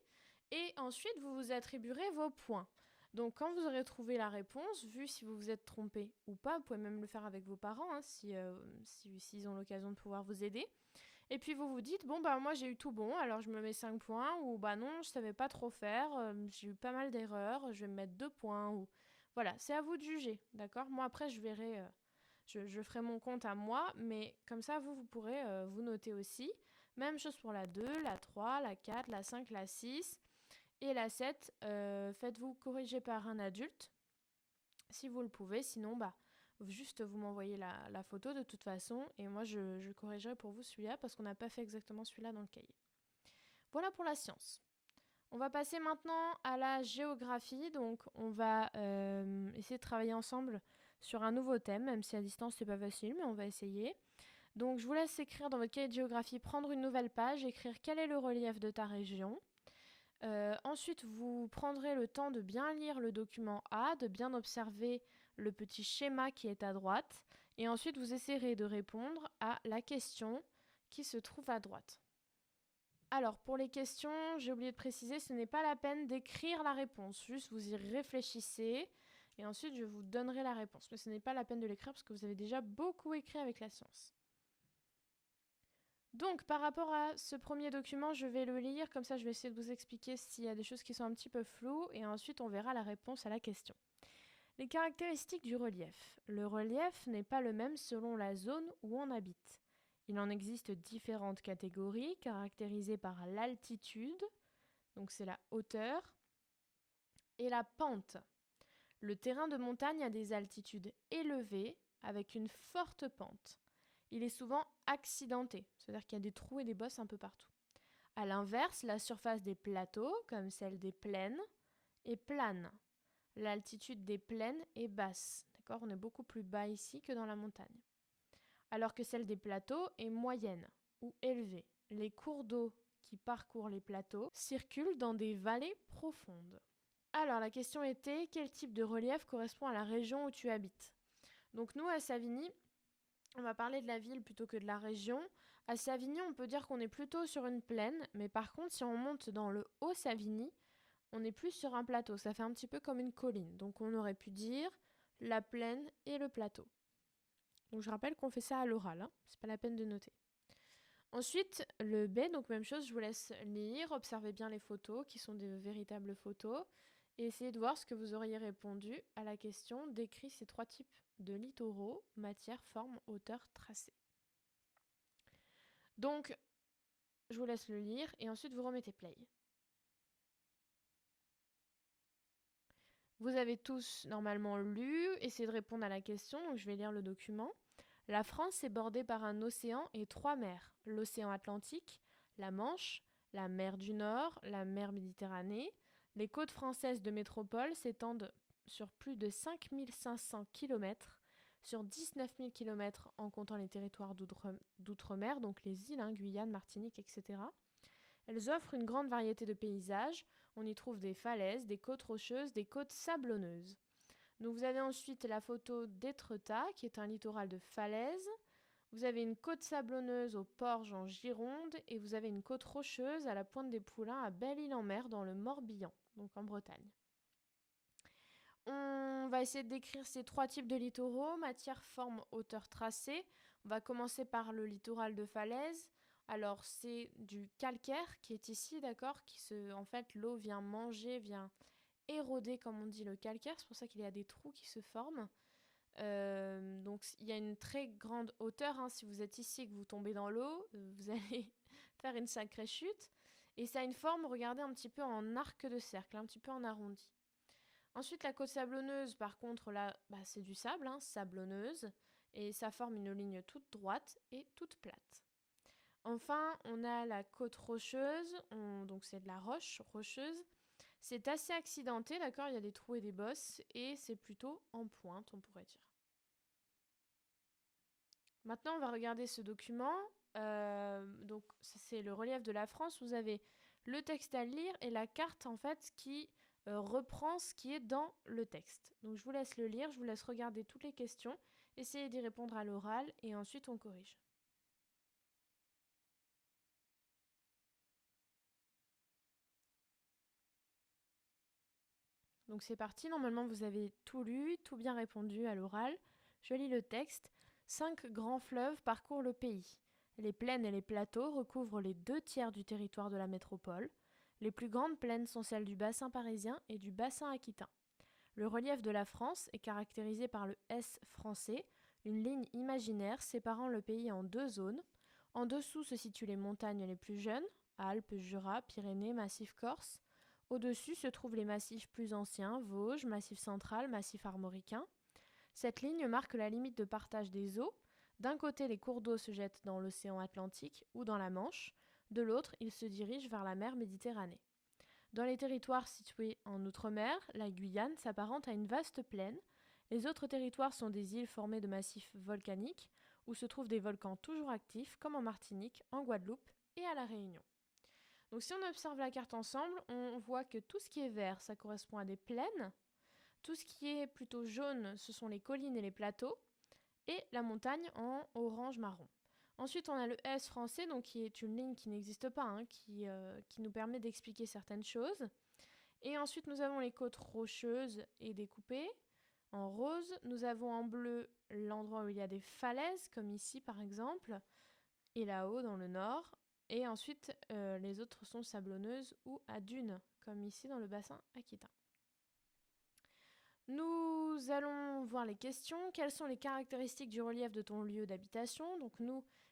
Et ensuite, vous vous attribuerez vos points. Donc, quand vous aurez trouvé la réponse, vu si vous vous êtes trompé ou pas, vous pouvez même le faire avec vos parents, hein, s'ils ont l'occasion de pouvoir vous aider. Et puis, vous vous dites, bon, bah moi, j'ai eu tout bon, alors je me mets 5 points, ou bah non, je savais pas trop faire, j'ai eu pas mal d'erreurs, je vais me mettre 2 points, ou... Voilà, c'est à vous de juger, d'accord? Moi, après, je verrai... je ferai mon compte à moi, mais comme ça, vous pourrez vous noter aussi. Même chose pour la 2, la 3, la 4, la 5, la 6. Et la 7, faites-vous corriger par un adulte, si vous le pouvez. Sinon, bah, juste vous m'envoyez la photo de toute façon. Et moi, je corrigerai pour vous celui-là parce qu'on n'a pas fait exactement celui-là dans le cahier. Voilà pour la science. On va passer maintenant à la géographie. Donc, on va essayer de travailler ensemble sur un nouveau thème, même si à distance, c'est pas facile, mais on va essayer. Donc, je vous laisse écrire dans votre cahier de géographie, prendre une nouvelle page, écrire quel est le relief de ta région. Ensuite, vous prendrez le temps de bien lire le document A, de bien observer le petit schéma qui est à droite, et ensuite vous essayerez de répondre à la question qui se trouve à droite. Alors, pour les questions, j'ai oublié de préciser, ce n'est pas la peine d'écrire la réponse, juste vous y réfléchissez, et ensuite je vous donnerai la réponse. Mais ce n'est pas la peine de l'écrire parce que vous avez déjà beaucoup écrit avec la science. Donc, par rapport à ce premier document, je vais le lire, comme ça je vais essayer de vous expliquer s'il y a des choses qui sont un petit peu floues, et ensuite on verra la réponse à la question. Les caractéristiques du relief. Le relief n'est pas le même selon la zone où on habite. Il en existe différentes catégories, caractérisées par l'altitude, donc c'est la hauteur, et la pente. Le terrain de montagne a des altitudes élevées, avec une forte pente. Il est souvent accidenté, c'est-à-dire qu'il y a des trous et des bosses un peu partout. A l'inverse, la surface des plateaux, comme celle des plaines, est plane. L'altitude des plaines est basse, d'accord? On est beaucoup plus bas ici que dans la montagne. Alors que celle des plateaux est moyenne ou élevée. Les cours d'eau qui parcourent les plateaux circulent dans des vallées profondes. Alors la question était, quel type de relief correspond à la région où tu habites? Donc nous, à Savigny, on va parler de la ville plutôt que de la région. À Savigny, on peut dire qu'on est plutôt sur une plaine, mais par contre, si on monte dans le Haut-Savigny, on est plus sur un plateau. Ça fait un petit peu comme une colline. Donc on aurait pu dire la plaine et le plateau. Donc je rappelle qu'on fait ça à l'oral, hein. C'est pas la peine de noter. Ensuite, le B, donc même chose, je vous laisse lire, observez bien les photos qui sont des véritables photos et essayez de voir ce que vous auriez répondu à la question décrit ces 3 types de littoraux, matière, forme, hauteur, tracé. Donc, je vous laisse le lire et ensuite vous remettez play. Vous avez tous normalement lu, essayez de répondre à la question, donc je vais lire le document. La France est bordée par un océan et 3 mers. L'océan Atlantique, la Manche, la mer du Nord, la mer Méditerranée. Les côtes françaises de métropole s'étendent sur plus de 5500 km, sur 19 000 km en comptant les territoires d'outre-mer, donc les îles, Guyane, Martinique, etc. Elles offrent une grande variété de paysages. On y trouve des falaises, des côtes rocheuses, des côtes sablonneuses. Donc vous avez ensuite la photo d'Étretat, qui est un littoral de falaises. Vous avez une côte sablonneuse au Porge en Gironde et vous avez une côte rocheuse à la Pointe des Poulains à Belle-Île-en-Mer dans le Morbihan, donc en Bretagne. On va essayer de décrire ces 3 types de littoraux, matière, forme, hauteur, tracé. On va commencer par le littoral de falaise. Alors c'est du calcaire qui est ici, d'accord, en fait l'eau vient manger, vient éroder comme on dit le calcaire, c'est pour ça qu'il y a des trous qui se forment. Donc il y a une très grande hauteur, hein. Si vous êtes ici et que vous tombez dans l'eau, vous allez faire une sacrée chute. Et ça a une forme, regardez, un petit peu en arc de cercle, un petit peu en arrondi. Ensuite, la côte sablonneuse, par contre, là, c'est du sable, sablonneuse, et ça forme une ligne toute droite et toute plate. Enfin, on a la côte rocheuse, donc c'est de la roche rocheuse. C'est assez accidenté, d'accord, il y a des trous et des bosses, et c'est plutôt en pointe, on pourrait dire. Maintenant, on va regarder ce document. Donc, c'est le relief de la France. Vous avez le texte à lire et la carte, en fait, qui reprend ce qui est dans le texte. Donc, je vous laisse le lire, je vous laisse regarder toutes les questions, essayez d'y répondre à l'oral, et ensuite, on corrige. Donc, c'est parti. Normalement, vous avez tout lu, tout bien répondu à l'oral. Je lis le texte. 5 grands fleuves parcourent le pays. Les plaines et les plateaux recouvrent les 2 tiers du territoire de la métropole. Les plus grandes plaines sont celles du bassin parisien et du bassin aquitain. Le relief de la France est caractérisé par le S français, une ligne imaginaire séparant le pays en 2 zones. En dessous se situent les montagnes les plus jeunes, Alpes, Jura, Pyrénées, Massif corse. Au-dessus se trouvent les massifs plus anciens, Vosges, Massif central, Massif armoricain. Cette ligne marque la limite de partage des eaux. D'un côté, les cours d'eau se jettent dans l'océan Atlantique ou dans la Manche. De l'autre, ils se dirigent vers la mer Méditerranée. Dans les territoires situés en Outre-mer, la Guyane s'apparente à une vaste plaine. Les autres territoires sont des îles formées de massifs volcaniques, où se trouvent des volcans toujours actifs, comme en Martinique, en Guadeloupe et à La Réunion. Donc si on observe la carte ensemble, on voit que tout ce qui est vert, ça correspond à des plaines. Tout ce qui est plutôt jaune, ce sont les collines et les plateaux. Et la montagne en orange-marron. Ensuite, on a le S français, donc qui est une ligne qui n'existe pas, qui nous permet d'expliquer certaines choses. Et ensuite, nous avons les côtes rocheuses et découpées. En rose, nous avons en bleu l'endroit où il y a des falaises, comme ici par exemple, et là-haut dans le nord. Et ensuite, les autres sont sablonneuses ou à dunes, comme ici dans le bassin aquitain. Nous allons voir les questions. Quelles sont les caractéristiques du relief de ton lieu d'habitation? Donc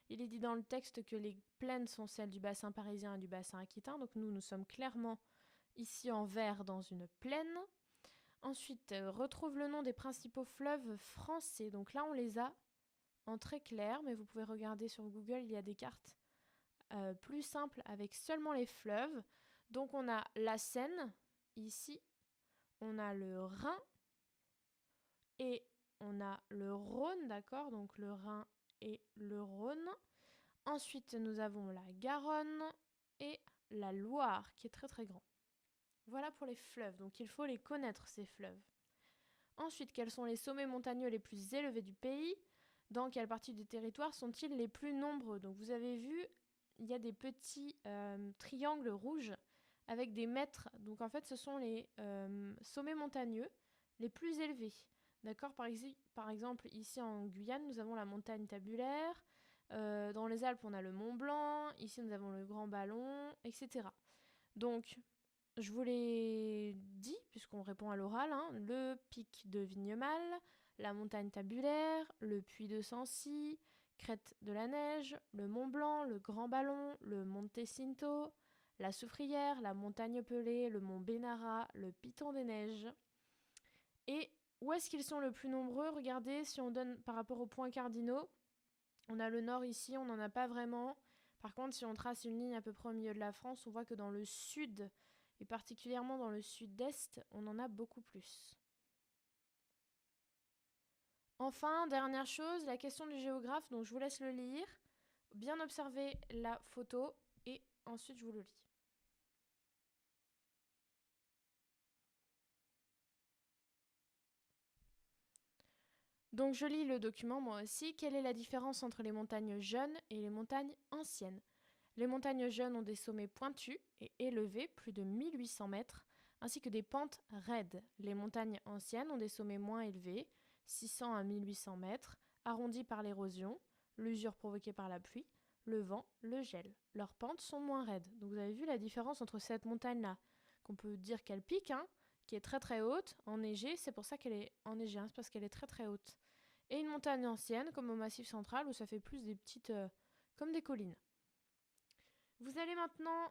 il est dit dans le texte que les plaines sont celles du bassin parisien et du bassin aquitain. Donc nous sommes clairement ici en vert dans une plaine. Ensuite, retrouve le nom des principaux fleuves français. Donc là, on les a en très clair, mais vous pouvez regarder sur Google, il y a des cartes plus simples avec seulement les fleuves. Donc on a la Seine, ici. On a le Rhin. Et on a le Rhône, d'accord? Donc le Rhin et le Rhône. Ensuite, nous avons la Garonne et la Loire, qui est très très grand. Voilà pour les fleuves, donc il faut les connaître, ces fleuves. Ensuite, quels sont les sommets montagneux les plus élevés du pays? Dans quelle partie du territoire sont-ils les plus nombreux? Donc vous avez vu, il y a des petits triangles rouges avec des mètres. Donc en fait, ce sont les sommets montagneux les plus élevés. D'accord, par exemple, ici en Guyane, nous avons la montagne tabulaire. Dans les Alpes, on a le Mont Blanc. Ici, nous avons le Grand Ballon, etc. Donc, je vous l'ai dit, puisqu'on répond à l'oral, hein, le pic de Vignemal, la montagne tabulaire, le puy de Sancy, Crête de la Neige, le Mont Blanc, le Grand Ballon, le Monte Cinto, la Soufrière, la montagne Pelée, le mont Bénara, le Piton des Neiges. Et où est-ce qu'ils sont le plus nombreux? Regardez, si on donne par rapport aux points cardinaux, on a le nord ici, on n'en a pas vraiment. Par contre, si on trace une ligne à peu près au milieu de la France, on voit que dans le sud, et particulièrement dans le sud-est, on en a beaucoup plus. Enfin, dernière chose, la question du géographe, donc je vous laisse le lire. Bien observer la photo et ensuite je vous le lis. Donc je lis le document moi aussi. Quelle est la différence entre les montagnes jeunes et les montagnes anciennes? Les montagnes jeunes ont des sommets pointus et élevés, plus de 1800 mètres, ainsi que des pentes raides. Les montagnes anciennes ont des sommets moins élevés, 600 à 1800 mètres, arrondis par l'érosion, l'usure provoquée par la pluie, le vent, le gel. Leurs pentes sont moins raides. Donc vous avez vu la différence entre cette montagne-là, qu'on peut dire qu'elle pique, hein, qui est très très haute, enneigée, c'est pour ça qu'elle est enneigée, hein, c'est parce qu'elle est très très haute. Et une montagne ancienne, comme au Massif central, où ça fait plus des petites... comme des collines. Vous allez maintenant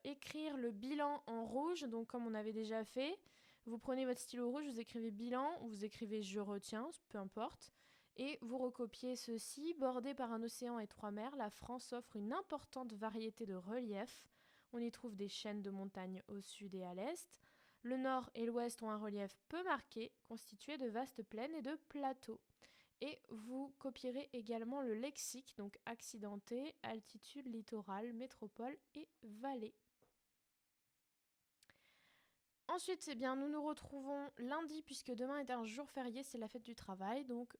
écrire le bilan en rouge, donc comme on avait déjà fait. Vous prenez votre stylo rouge, vous écrivez bilan, ou vous écrivez je retiens, peu importe. Et vous recopiez ceci. Bordée par un océan et 3 mers, la France offre une importante variété de reliefs. On y trouve des chaînes de montagnes au sud et à l'est. Le nord et l'ouest ont un relief peu marqué, constitué de vastes plaines et de plateaux. Et vous copierez également le lexique, donc accidenté, altitude, littoral, métropole et vallée. Ensuite, eh bien, nous nous retrouvons lundi, puisque demain est un jour férié, c'est la fête du travail. Donc,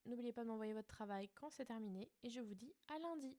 n'oubliez pas de m'envoyer votre travail quand c'est terminé. Et je vous dis à lundi.